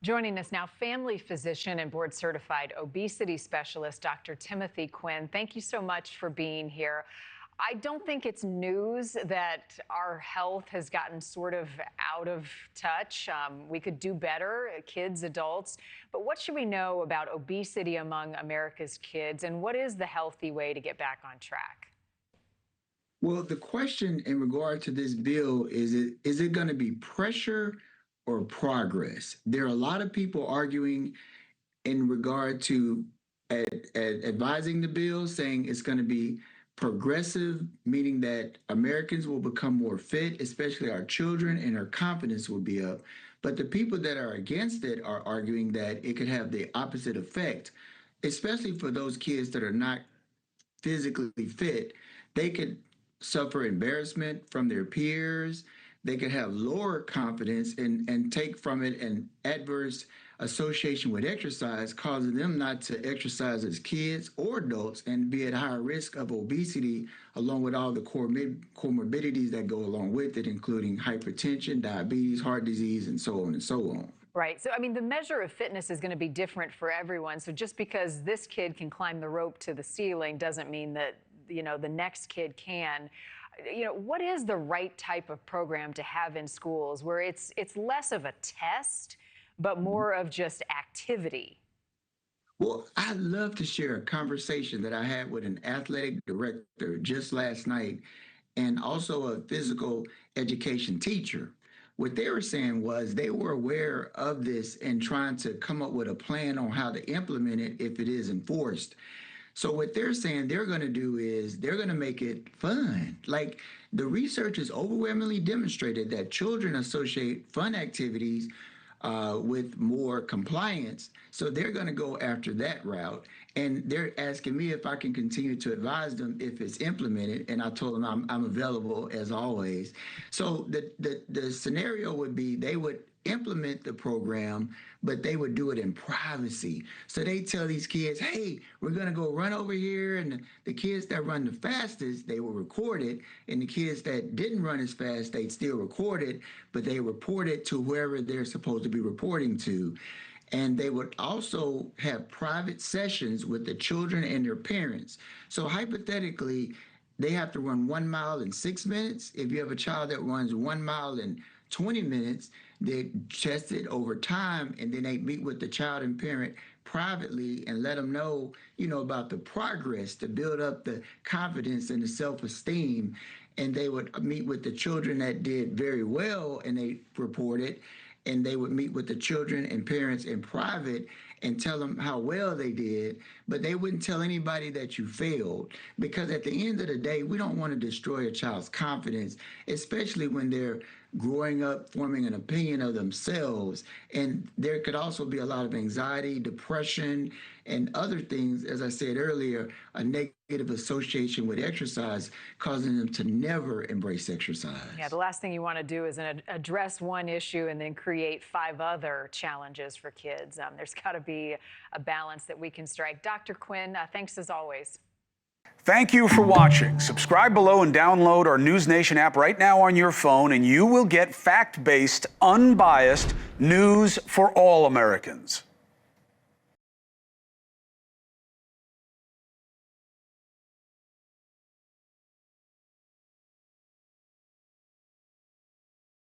Joining us now, family physician and board-certified obesity specialist, Dr. Timothy Quinn. Thank you so much for being here. I don't think it's news that our health has gotten sort of out of touch. We could do better, kids, adults. But what should we know about obesity among America's kids, and what is the healthy way to get back on track? Well, the question in regard to this bill is it going to be pressure or progress? There are a lot of people arguing in regard to advising the bill, saying it's going to be progressive, meaning that Americans will become more fit, especially our children, and our confidence will be up. But the people that are against it are arguing that it could have the opposite effect, especially for those kids that are not physically fit. They could suffer embarrassment from their peers. They could have lower confidence and take from it an adverse association with exercise, causing them not to exercise as kids or adults and be at higher risk of obesity, along with all the comorbidities that go along with it, including hypertension, diabetes, heart disease, and so on and so on. Right. So, I mean, the measure of fitness is going to be different for everyone. So just because this kid can climb the rope to the ceiling doesn't mean that, the next kid can. What is the right type of program to have in schools where it's less of a test, but more of just activity? Well, I'd love to share a conversation that I had with an athletic director just last night and also a physical education teacher. What they were saying was they were aware of this and trying to come up with a plan on how to implement it if it is enforced. So what they're saying they're going to do is they're going to make it fun. Like, the research has overwhelmingly demonstrated that children associate fun activities with more compliance. So they're going to go after that route. And they're asking me if I can continue to advise them if it's implemented. And I told them I'm available as always. So the scenario would be they would implement the program, but they would do it in privacy. So they tell these kids, hey, we're going to go run over here. And the kids that run the fastest, they will record it. And the kids that didn't run as fast, they'd still record it, but they report it to whoever they're supposed to be reporting to. And they would also have private sessions with the children and their parents. So hypothetically, they have to run 1 mile in 6 minutes. If you have a child that runs 1 mile in 20 minutes, they test it over time, and then they meet with the child and parent privately and let them know, about the progress to build up the confidence and the self-esteem. And they would meet with the children that did very well, and they report it. And they would meet with the children and parents in private and tell them how well they did, but they wouldn't tell anybody that you failed, because at the end of the day, we don't want to destroy a child's confidence, especially when they're growing up, forming an opinion of themselves. And there could also be a lot of anxiety, depression, and other things, as I said earlier, a negative association with exercise, causing them to never embrace exercise. Yeah, the last thing you want to do is address one issue and then create 5 other challenges for kids. There's got to be a balance that we can strike. Dr. Quinn, thanks as always. Thank you for watching. Subscribe below and download our NewsNation app right now on your phone, and you will get fact-based, unbiased news for all Americans.